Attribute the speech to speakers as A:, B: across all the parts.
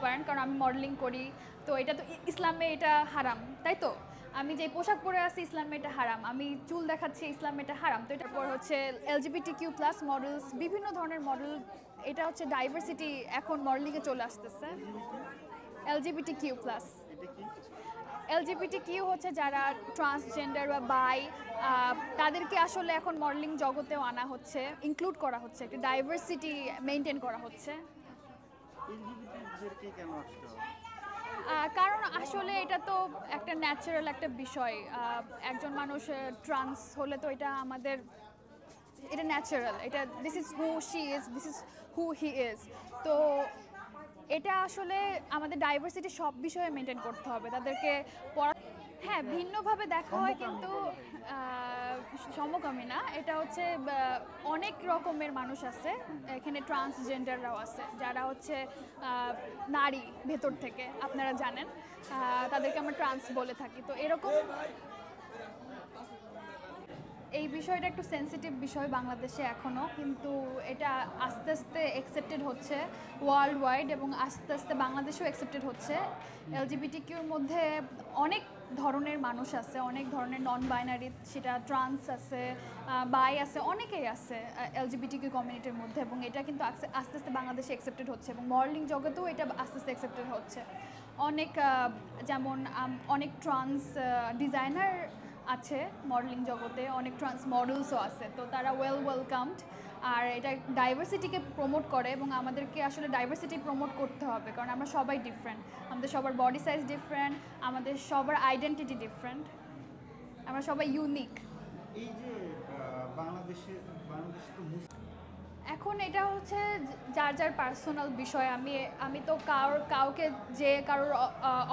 A: পারেন কারণ আমি মডেলিং করি। তো এটা তো ইসলামে এটা হারাম, তাই তো? আমি যে পোশাক পরে আছি ইসলামে এটা হারাম, আমি চুল দেখাচ্ছি ইসলামে এটা হারাম। তো এটার পর হচ্ছে LGBTQ+ মডেলস, বিভিন্ন ধরনের মডেল। এটা হচ্ছে ডাইভার্সিটি এখন মডেলিংয়ে চলে আসতেছে।
B: LGBT
A: LGBTQ+।
B: এটা কি?
A: LGBTQ হচ্ছে যারা ট্রান্সজেন্ডার বা বাই, তাদেরকে আসলে এখন মডেলিং জগতেও আনা হচ্ছে, ইনক্লুড করা হচ্ছে, একটা ডাইভার্সিটি মেনটেন করা হচ্ছে।
B: এলজিবিটিদেরকে কেন আসতে হবে?
A: কারণ আসলে এটা তো একটা ন্যাচারাল একটা বিষয়। একজন মানুষ ট্রান্স হলে তো এটা আমাদের, এটা ন্যাচারাল, এটা this is who she is, this is who he is. তো এটা আসলে আমাদের ডাইভার্সিটি সব বিষয়ে মেনটেন করতে হবে, তাদেরকে পড়া। হ্যাঁ, ভিন্নভাবে দেখা হয় কিন্তু সমকামী না, এটা হচ্ছে অনেক রকমের মানুষ আছে এখানে, ট্রান্সজেন্ডাররাও আছে যারা হচ্ছে নারী ভেতর থেকে, আপনারা জানেন তাদেরকে আমরা ট্রান্স বলে থাকি। তো এরকম এই বিষয়টা একটু সেনসিটিভ বিষয় বাংলাদেশে এখনও, কিন্তু এটা আস্তে আস্তে অ্যাকসেপ্টেড হচ্ছে ওয়ার্ল্ড ওয়াইড, এবং আস্তে আস্তে বাংলাদেশেও অ্যাকসেপ্টেড হচ্ছে। LGBTQর মধ্যে অনেক ধরনের মানুষ আছে, অনেক ধরনের নন বাইনারি, সেটা ট্রান্স আছে, বাই আছে, অনেকেই আছে LGBTQ কমিউনিটির মধ্যে, এবং এটা কিন্তু আস্তে আস্তে বাংলাদেশে অ্যাকসেপ্টেড হচ্ছে, এবং মডেলিং জগতেও এটা আস্তে আস্তে অ্যাকসেপ্টেড হচ্ছে। অনেক যেমন অনেক ট্রান্স ডিজাইনার আছে মডেলিং জগতে, অনেক ট্রান্স মডেলসও আছে, তো তারা ওয়েলকামড। আর এটা ডাইভার্সিটিকে প্রমোট করে, এবং আমাদেরকে আসলে ডাইভার্সিটি প্রমোট করতে হবে, কারণ আমরা সবাই ডিফারেন্ট, আমাদের সবার বডি সাইজ ডিফারেন্ট, আমাদের সবার আইডেন্টিটি ডিফারেন্ট, আমরা সবাই ইউনিক।
B: এই যে বাংলাদেশে তো
A: এখন এটা হচ্ছে যার যার পার্সোনাল বিষয়। আমি তো কাউকে যে কারোর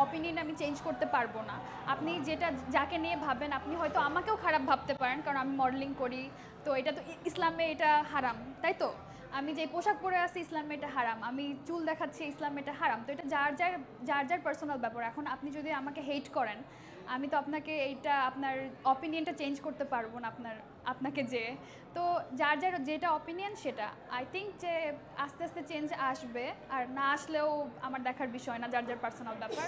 A: অপিনিয়ন আমি চেঞ্জ করতে পারবো না। আপনি যেটা যাকে নিয়ে ভাবেন, আপনি হয়তো আমাকেও খারাপ ভাবতে পারেন কারণ আমি মডেলিং করি। তো এটা তো ইসলামে এটা হারাম, তাই তো? আমি যে পোশাক পরে আছি ইসলামে এটা হারাম, আমি চুল দেখাচ্ছি ইসলামে এটা হারাম। তো এটা যার যার পার্সোনাল ব্যাপার। এখন আপনি যদি আমাকে হেট করেন, আমি তো আপনাকে এইটা আপনার অপিনিয়নটা চেঞ্জ করতে পারবো না আপনাকে যে। তো যার যার যেটা অপিনিয়ন সেটা আই থিঙ্ক যে আস্তে আস্তে চেঞ্জ আসবে, আর না আসলেও আমার দেখার বিষয় না, যার যার পার্সোনাল ব্যাপার।